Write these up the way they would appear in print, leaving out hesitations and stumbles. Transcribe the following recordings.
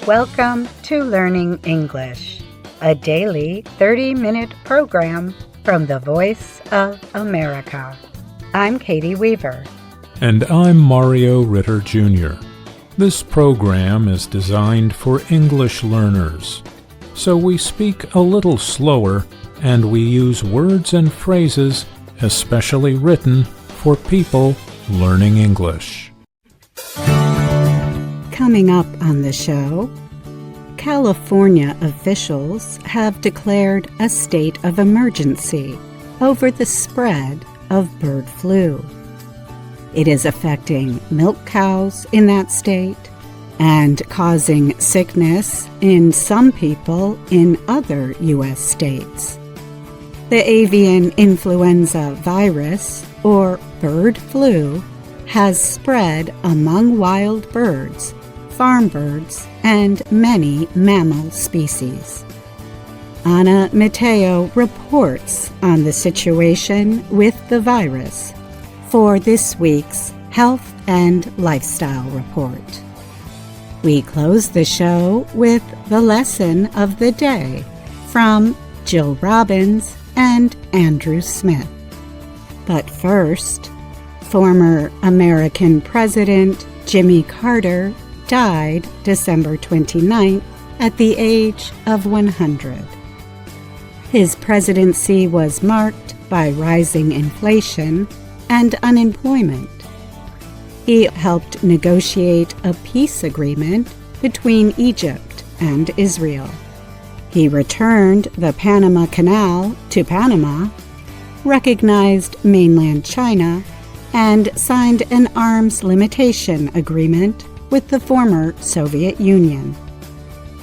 Welcome to Learning English, a daily 30-minute program from the Voice of America. I'm Katie Weaver. And I'm Mario Ritter Jr. This program is designed for English learners, so we speak a little slower and we use words and phrases especially written for people learning English. Coming up on the show, California officials have declared a state of emergency over the spread of bird flu. It is affecting milk cows in that state and causing sickness in some people in other U.S. states. The avian influenza virus, or bird flu, has spread among wild birds, farm birds, and many mammal species. Ana Mateo reports on the situation with the virus for this week's Health and Lifestyle Report. We close the show with the lesson of the day from Jill Robbins and Andrew Smith. But first, former American President Jimmy Carter died December 29th at the age of 100. His presidency was marked by rising inflation and unemployment. He helped negotiate a peace agreement between Egypt and Israel. He returned the Panama Canal to Panama, recognized mainland China, and signed an arms limitation agreement with the former Soviet Union.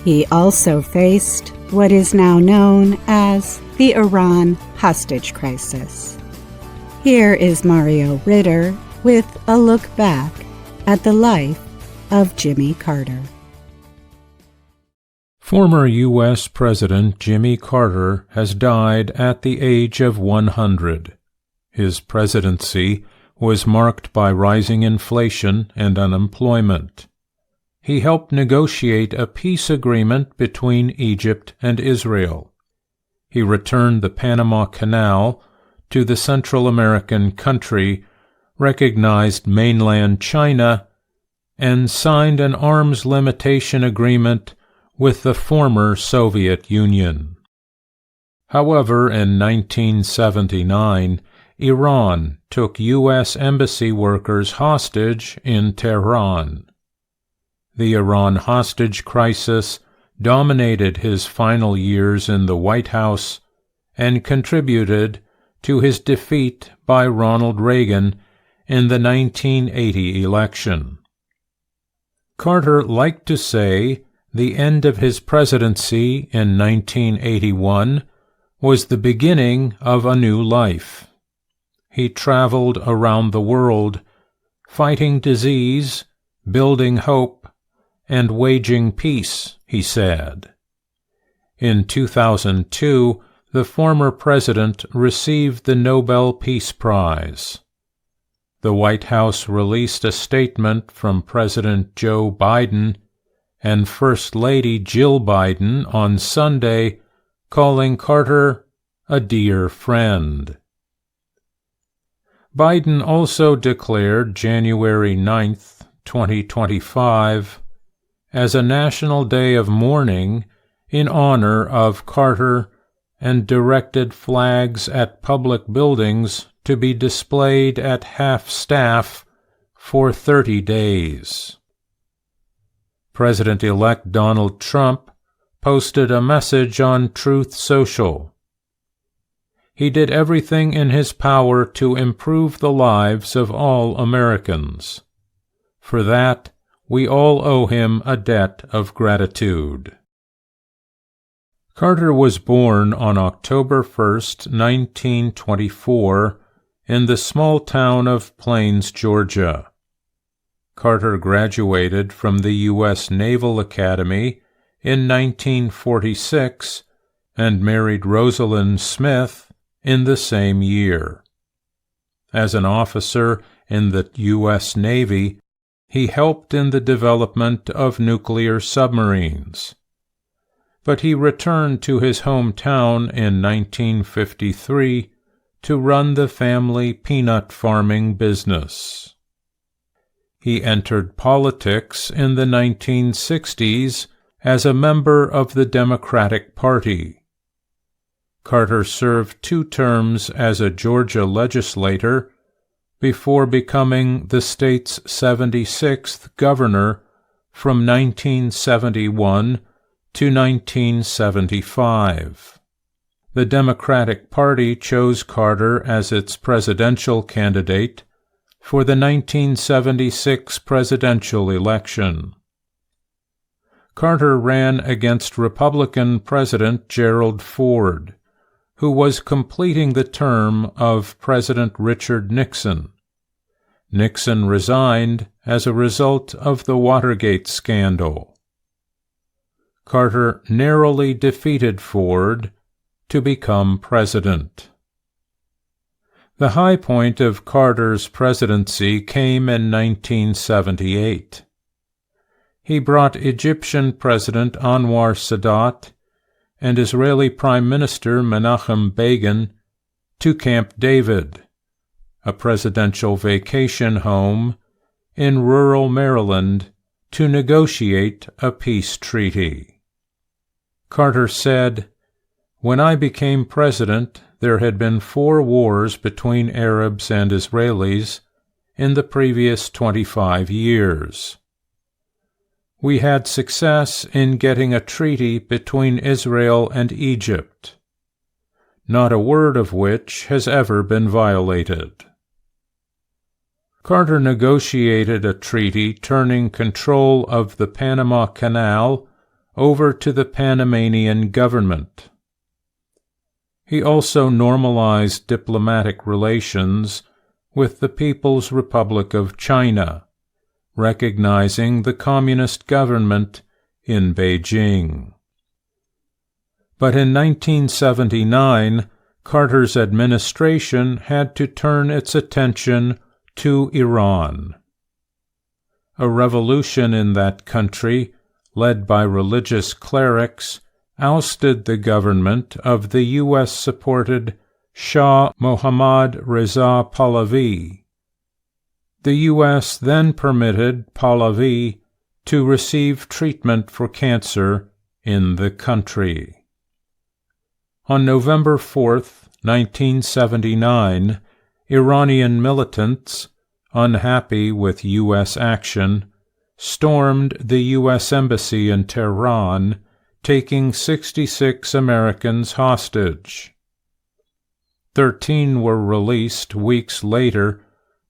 He also faced what is now known as the Iran hostage crisis. Here is Mario Ritter with a look back at the life of Jimmy Carter. Former U.S. President Jimmy Carter has died at the age of 100. His presidency was marked by rising inflation and unemployment. He helped negotiate a peace agreement between Egypt and Israel. He returned the Panama Canal to the Central American country, recognized mainland China, and signed an arms limitation agreement with the former Soviet Union. However, in 1979, Iran took U.S. embassy workers hostage in Tehran. The Iran hostage crisis dominated his final years in the White House and contributed to his defeat by Ronald Reagan in the 1980 election. Carter liked to say the end of his presidency in 1981 was the beginning of a new life. He traveled around the world, fighting disease, building hope, and waging peace, he said. In 2002, the former president received the Nobel Peace Prize. The White House released a statement from President Joe Biden and First Lady Jill Biden on Sunday, calling Carter a dear friend. Biden also declared January 9, 2025, as a national day of mourning in honor of Carter and directed flags at public buildings to be displayed at half-staff for 30 days. President-elect Donald Trump posted a message on Truth Social. He did everything in his power to improve the lives of all Americans. For that, we all owe him a debt of gratitude. Carter was born on October 1, 1924, in the small town of Plains, Georgia. Carter graduated from the U.S. Naval Academy in 1946 and married Rosalind Smith in the same year. As an officer in the U.S. Navy, He helped in the development of nuclear submarines. But he returned to his hometown in 1953 to run the family peanut farming business. He entered politics in the 1960s as a member of the Democratic Party. Carter served 2 terms as a Georgia legislator before becoming the state's 76th governor from 1971 to 1975. The Democratic Party chose Carter as its presidential candidate for the 1976 presidential election. Carter ran against Republican President Gerald Ford, who was completing the term of President Richard Nixon. Nixon resigned as a result of the Watergate scandal. Carter narrowly defeated Ford to become president. The high point of Carter's presidency came in 1978. He brought Egyptian President Anwar Sadat and Israeli Prime Minister Menachem Begin to Camp David, a presidential vacation home in rural Maryland, to negotiate a peace treaty. Carter said, "When I became president, there had been 4 wars between Arabs and Israelis in the previous 25 years. We had success in getting a treaty between Israel and Egypt, not a word of which has ever been violated." Carter negotiated a treaty turning control of the Panama Canal over to the Panamanian government. He also normalized diplomatic relations with the People's Republic of China, recognizing the communist government in Beijing. But in 1979, Carter's administration had to turn its attention to Iran. A revolution in that country, led by religious clerics, ousted the government of the U.S.-supported Shah Mohammad Reza Pahlavi. The U.S. then permitted Pahlavi to receive treatment for cancer in the country. On November 4, 1979, Iranian militants, unhappy with U.S. action, stormed the U.S. Embassy in Tehran, taking 66 Americans hostage. 13 were released weeks later,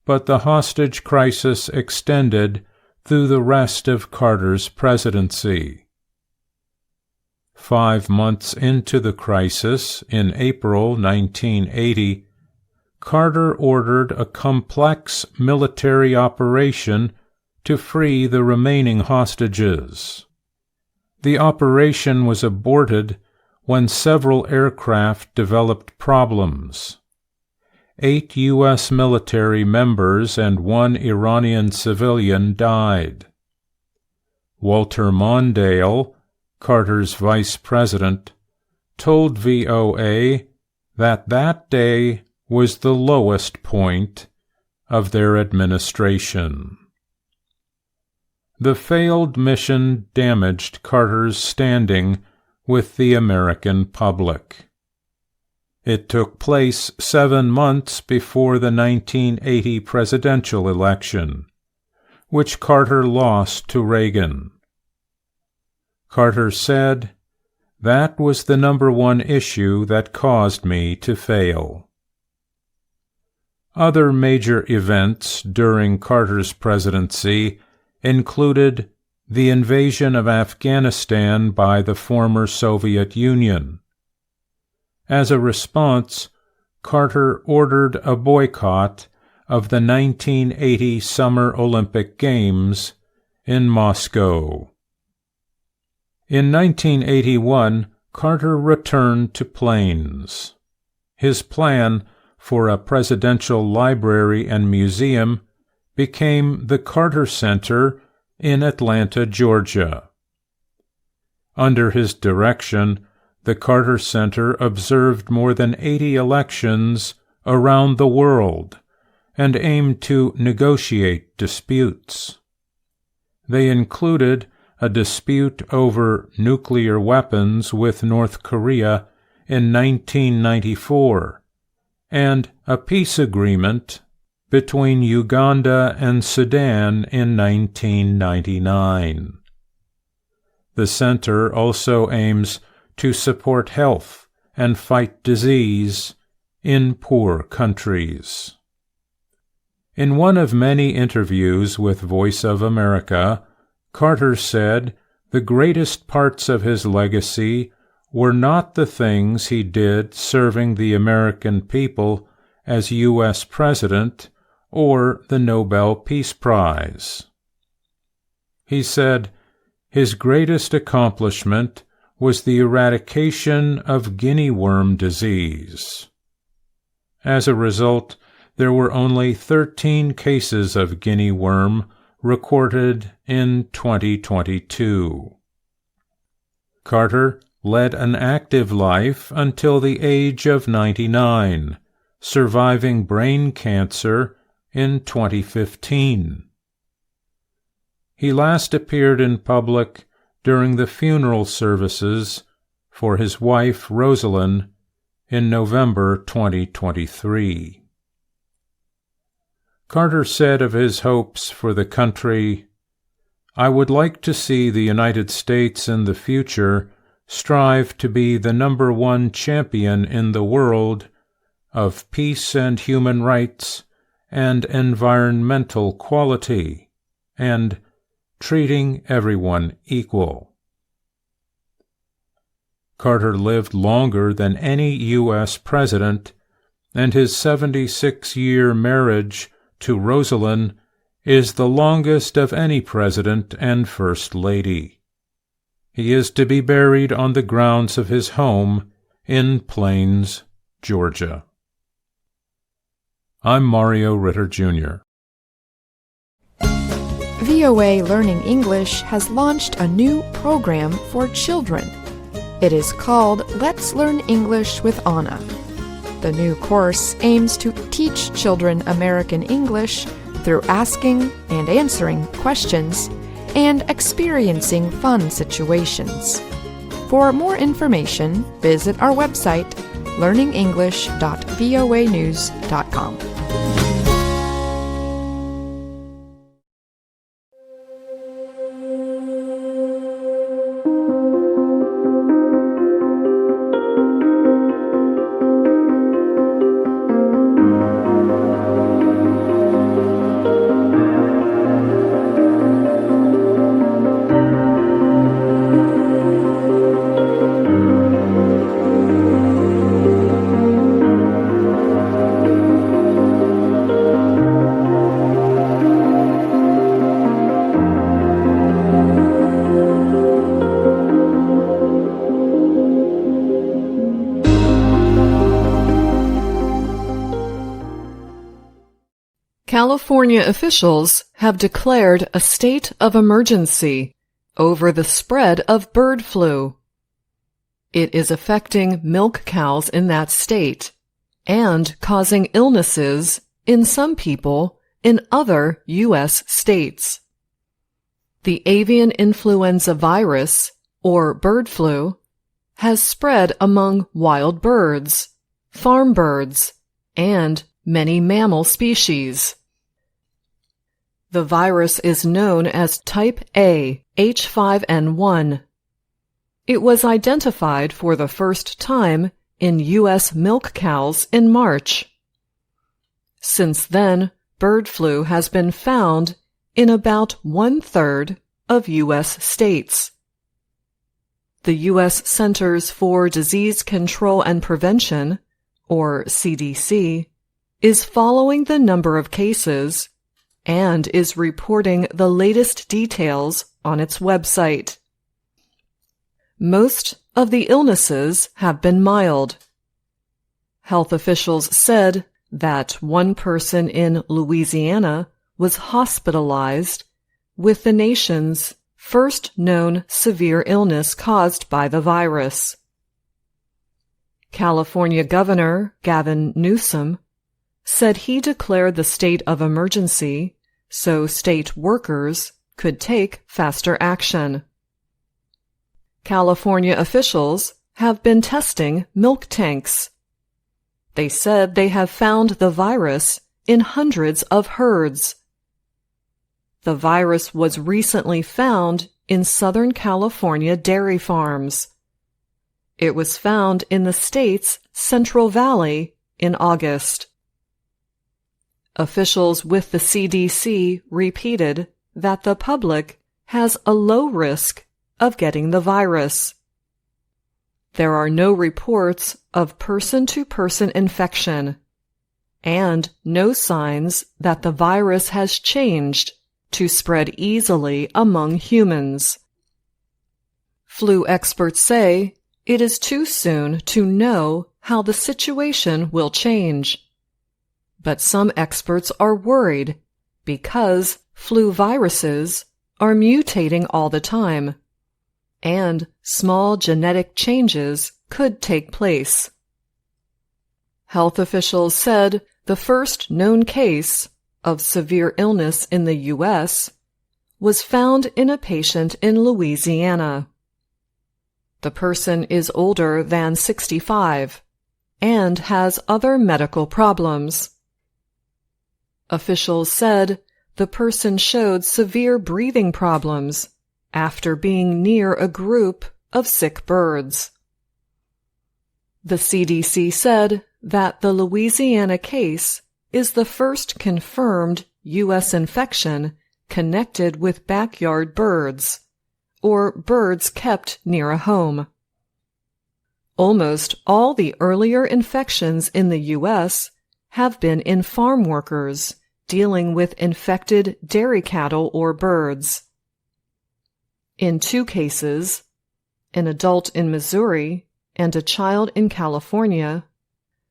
but the hostage crisis extended through the rest of Carter's presidency. 5 months into the crisis, in April 1980, Carter ordered a complex military operation to free the remaining hostages. The operation was aborted when several aircraft developed problems. 8 U.S. military members and 1 Iranian civilian died. Walter Mondale, Carter's vice president, told VOA that that day was the lowest point of their administration. The failed mission damaged Carter's standing with the American public. It took place 7 months before the 1980 presidential election, which Carter lost to Reagan. Carter said, "That was the number one issue that caused me to fail." Other major events during Carter's presidency included the invasion of Afghanistan by the former Soviet Union. As a response, Carter ordered a boycott of the 1980 Summer Olympic Games in Moscow. In 1981, Carter returned to Plains. His plan for a presidential library and museum became the Carter Center in Atlanta, Georgia. Under his direction, the Carter Center observed more than 80 elections around the world and aimed to negotiate disputes. They included a dispute over nuclear weapons with North Korea in 1994 and a peace agreement between Uganda and Sudan in 1999. The center also aims to support health and fight disease in poor countries. In one of many interviews with Voice of America, Carter said the greatest parts of his legacy were not the things he did serving the American people as U.S. President or the Nobel Peace Prize. He said his greatest accomplishment was the eradication of guinea worm disease. As a result, there were only 13 cases of guinea worm recorded in 2022. Carter led an active life until the age of 99, surviving brain cancer in 2015. He last appeared in public during the funeral services for his wife Rosalind in November 2023. Carter said of his hopes for the country, "I would like to see the United States in the future strive to be the #1 champion in the world of peace and human rights and environmental quality, and treating everyone equal." Carter lived longer than any U.S. president, and his 76-year marriage to Rosalind is the longest of any president and first lady. He is to be buried on the grounds of his home in Plains, Georgia. I'm Mario Ritter, Jr. VOA Learning English has launched a new program for children. It is called Let's Learn English with Anna. The new course aims to teach children American English through asking and answering questions and experiencing fun situations. For more information, visit our website, learningenglish.voanews.com. California officials have declared a state of emergency over the spread of bird flu. It is affecting milk cows in that state and causing illnesses in some people in other U.S. states. The avian influenza virus, or bird flu, has spread among wild birds, farm birds, and many mammal species. The virus is known as Type A H5N1. It was identified for the first time in U.S. milk cows in March. Since then, bird flu has been found in about 1/3 of U.S. states. The U.S. Centers for Disease Control and Prevention, or CDC, is following the number of cases and is reporting the latest details on its website. Most of the illnesses have been mild. Health officials said that one person in Louisiana was hospitalized with the nation's first known severe illness caused by the virus. California Governor Gavin Newsom said he declared the state of emergency so state workers could take faster action. California officials have been testing milk tanks. They said they have found the virus in hundreds of herds. The virus was recently found in Southern California dairy farms. It was found in the state's Central Valley in August. Officials with the CDC repeated that the public has a low risk of getting the virus. There are no reports of person-to-person infection and no signs that the virus has changed to spread easily among humans. Flu experts say it is too soon to know how the situation will change. But some experts are worried because flu viruses are mutating all the time, and small genetic changes could take place. Health officials said the first known case of severe illness in the U.S. was found in a patient in Louisiana. The person is older than 65 and has other medical problems. Officials said the person showed severe breathing problems after being near a group of sick birds. The CDC said that the Louisiana case is the first confirmed U.S. infection connected with backyard birds, or birds kept near a home. Almost all the earlier infections in the U.S. have been in farm workers dealing with infected dairy cattle or birds. In 2 cases, an adult in Missouri and a child in California,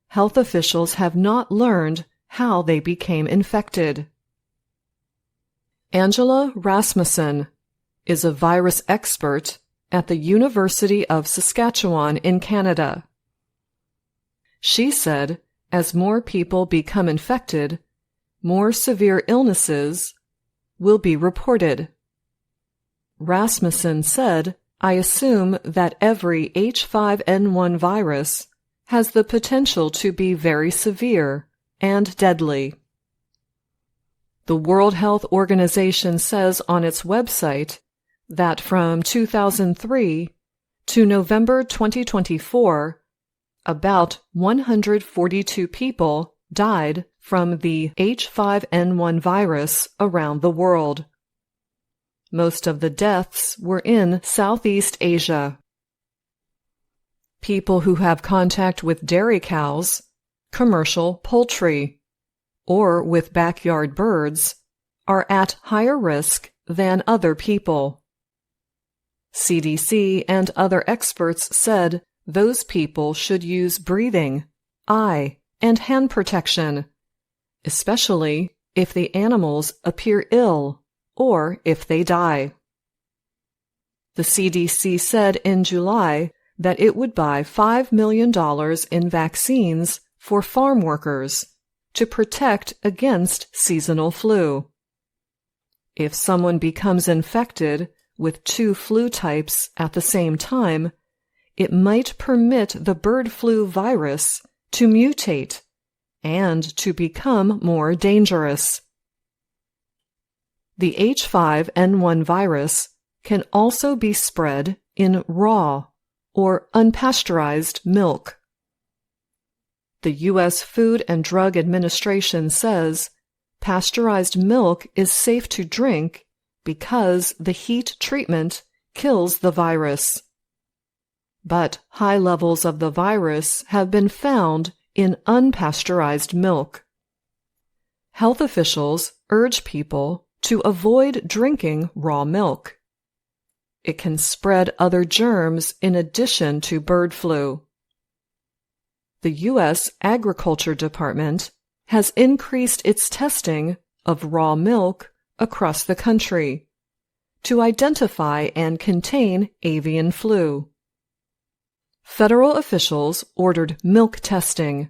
health officials have not learned how they became infected. Angela Rasmussen is a virus expert at the University of Saskatchewan in Canada. She said as more people become infected, more severe illnesses will be reported. Rasmussen said, "I assume that every H5N1 virus has the potential to be very severe and deadly." The World Health Organization says on its website that from 2003 to November 2024, about 142 people died from the H5N1 virus around the world. Most of the deaths were in Southeast Asia. People who have contact with dairy cows, commercial poultry, or with backyard birds are at higher risk than other people. CDC and other experts said those people should use breathing, eye, and hand protection, especially if the animals appear ill or if they die. The CDC said in July that it would buy $5 million in vaccines for farm workers to protect against seasonal flu. If someone becomes infected with 2 flu types at the same time, it might permit the bird flu virus to mutate and to become more dangerous. The H5N1 virus can also be spread in raw or unpasteurized milk. The U.S. Food and Drug Administration says pasteurized milk is safe to drink because the heat treatment kills the virus. But high levels of the virus have been found in unpasteurized milk. Health officials urge people to avoid drinking raw milk. It can spread other germs in addition to bird flu. The U.S. Agriculture Department has increased its testing of raw milk across the country to identify and contain avian flu. Federal officials ordered milk testing,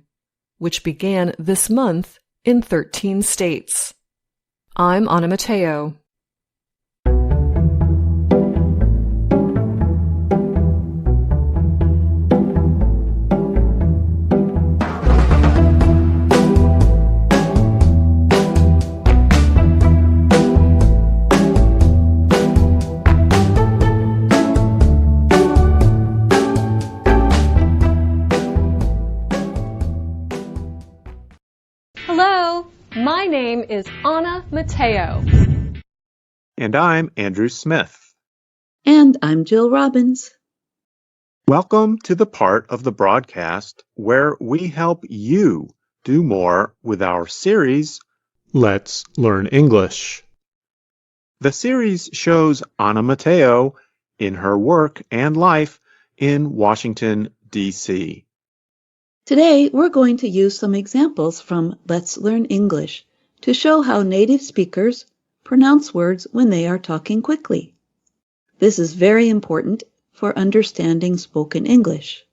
which began this month in 13 states. I'm Anna Mateo. Hello, my name is Anna Mateo. And I'm Andrew Smith. And I'm Jill Robbins. Welcome to the part of the broadcast where we help you do more with our series, Let's Learn English. The series shows Anna Mateo in her work and life in Washington, D.C. Today, we're going to use some examples from Let's Learn English to show how native speakers pronounce words when they are talking quickly. This is very important for understanding spoken English.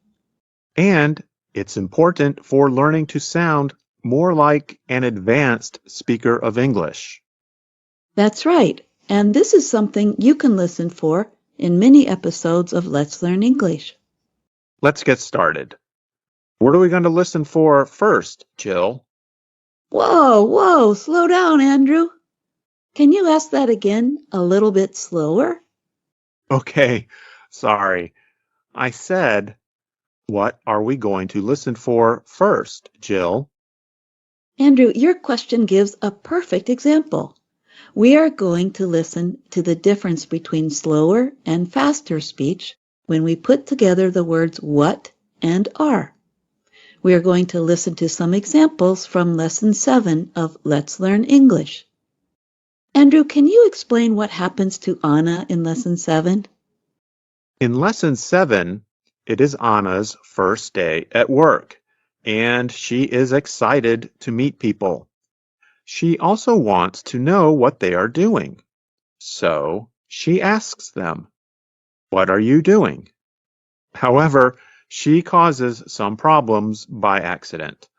And it's important for learning to sound more like an advanced speaker of English. That's right, and this is something you can listen for in many episodes of Let's Learn English. Let's get started. What are we going to listen for first, Jill? Whoa, slow down, Andrew. Can you ask that again a little bit slower? Okay, sorry. I said, what are we going to listen for first, Jill? Andrew, your question gives a perfect example. We are going to listen to the difference between slower and faster speech when we put together the words what and are. We are going to listen to some examples from Lesson 7 of Let's Learn English. Andrew, can you explain what happens to Anna in Lesson 7? In Lesson 7, it is Anna's first day at work, and she is excited to meet people. She also wants to know what they are doing. So she asks them, "What are you doing?" However, she causes some problems by accident.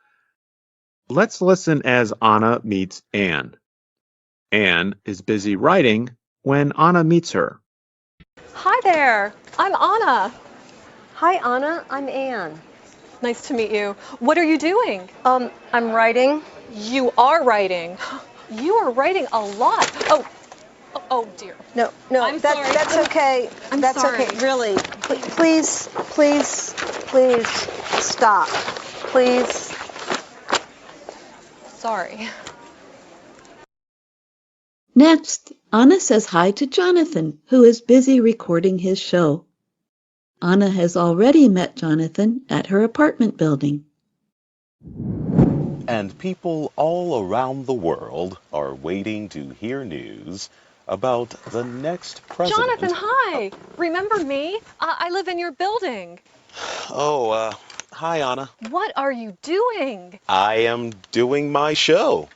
Let's listen as Anna meets Anne. Anne is busy writing when Anna meets her. Hi there, I'm Anna. Hi, Anna. I'm Anne. Nice to meet you. What are you doing? I'm writing. You are writing. You are writing a lot. Oh dear. No, I'm sorry. that's okay. I'm that's sorry. okay. Really. Please stop. Please. Sorry. Next, Anna says hi to Jonathan, who is busy recording his show. Anna has already met Jonathan at her apartment building. And people all around the world are waiting to hear news about the next president. Jonathan, hi. Remember me? I live in your building. Hi, Anna. What are you doing? I am doing my show.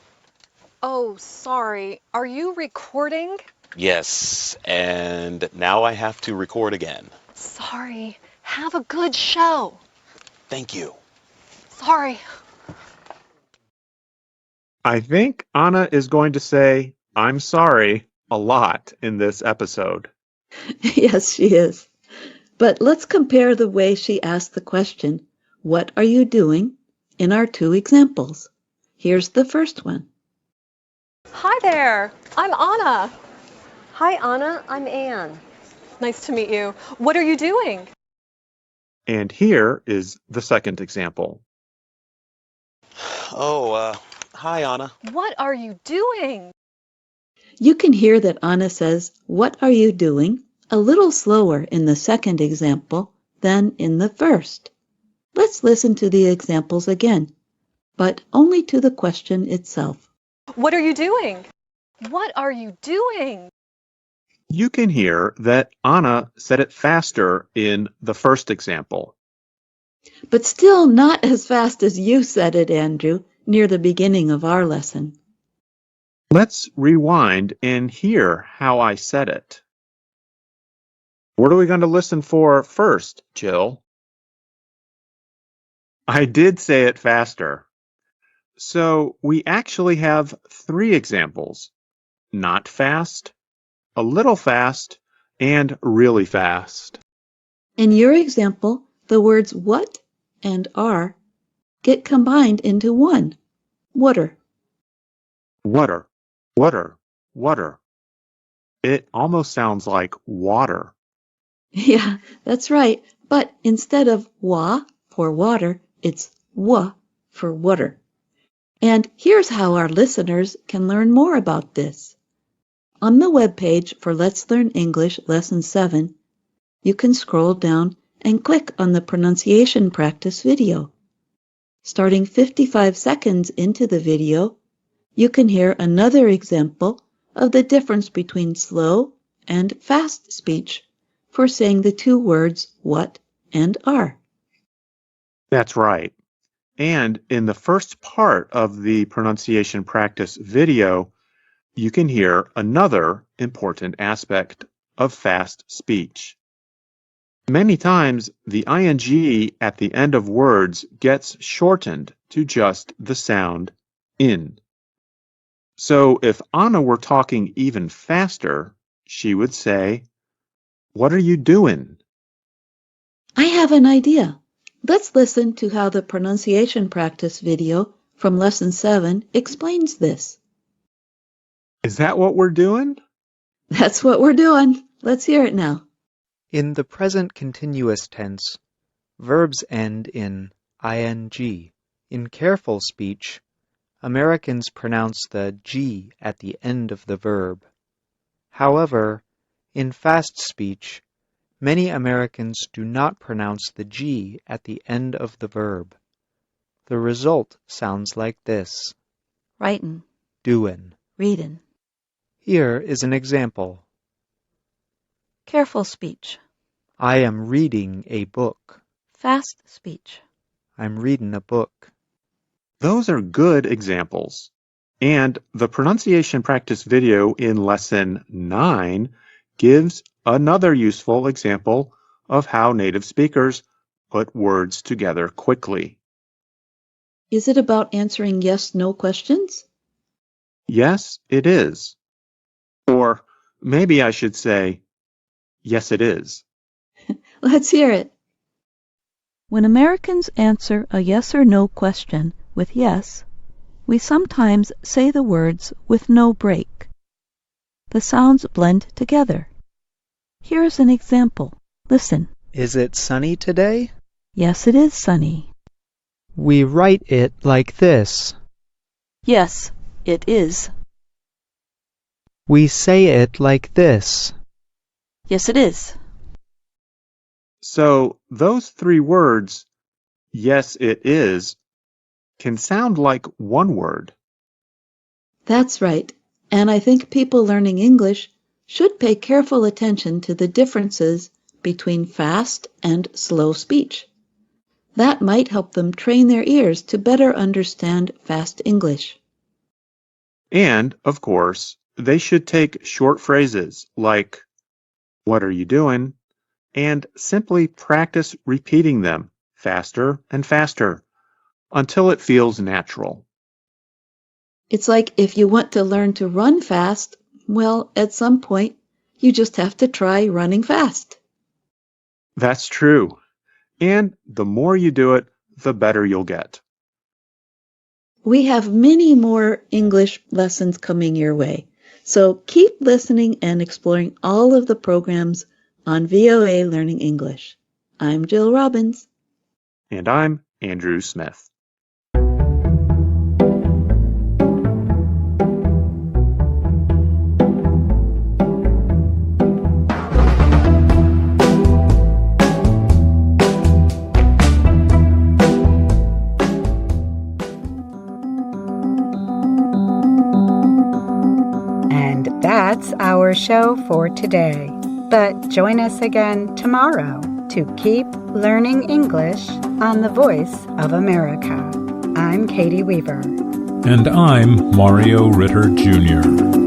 Oh, sorry. Are you recording? Yes, and now I have to record again. Sorry. Have a good show. Thank you. Sorry. I think Anna is going to say, "I'm sorry," a lot in this episode. Yes, she is. But let's compare the way she asked the question, "What are you doing?" in our two examples. Here's the first one. Hi there, I'm Anna. Hi, Anna. I'm Anne. Nice to meet you. What are you doing? And here is the second example. Hi, Anna. What are you doing? You can hear that Anna says, "What are you doing?" a little slower in the second example than in the first. Let's listen to the examples again, but only to the question itself. What are you doing? What are you doing? You can hear that Anna said it faster in the first example. But still not as fast as you said it, Andrew, near the beginning of our lesson. Let's rewind and hear how I said it. What are we going to listen for first, Jill? I did say it faster. So we actually have 3 examples: not fast, a little fast, and really fast. In your example, the words what and are get combined into one. Water. Water, water, water. It almost sounds like water. Yeah, that's right. But instead of wa for water, it's wa for water. And here's how our listeners can learn more about this. On the webpage for Let's Learn English Lesson 7, you can scroll down and click on the pronunciation practice video. Starting 55 seconds into the video, you can hear another example of the difference between slow and fast speech for saying the 2 words what and are. That's right. And in the first part of the pronunciation practice video, you can hear another important aspect of fast speech. Many times, the ing at the end of words gets shortened to just the sound in. So if Anna were talking even faster, she would say, "What are you doing?" I have an idea. Let's listen to how the pronunciation practice video from Lesson 7 explains this. Is that what we're doing? That's what we're doing. Let's hear it now. In the present continuous tense, verbs end in ing. In careful speech, Americans pronounce the G at the end of the verb. However, in fast speech, many Americans do not pronounce the G at the end of the verb. The result sounds like this: Writin', doin'. readin'. Here is an example. Careful speech. I am reading a book. Fast speech. I'm reading a book. Those are good examples. And the pronunciation practice video in Lesson 9 gives another useful example of how native speakers put words together quickly. Is it about answering yes/no questions? Yes, it is. Or maybe I should say, yes, it is. Let's hear it. When Americans answer a yes or no question with yes, we sometimes say the words with no break. The sounds blend together. Here's an example. Listen. Is it sunny today? Yes, it is sunny. We write it like this. Yes, it is. We say it like this. Yes, it is. So those 3 words, yes, it is, can sound like one word. That's right. And I think people learning English should pay careful attention to the differences between fast and slow speech. That might help them train their ears to better understand fast English. And, of course, they should take short phrases like, "What are you doing?" and simply practice repeating them faster and faster until it feels natural. It's like if you want to learn to run fast, well, at some point, you just have to try running fast. That's true. And the more you do it, the better you'll get. We have many more English lessons coming your way, so keep listening and exploring all of the programs on VOA Learning English. I'm Jill Robbins. And I'm Andrew Smith. And that's our show for today. But join us again tomorrow to keep learning English on the Voice of America. I'm Katie Weaver. And I'm Mario Ritter Jr.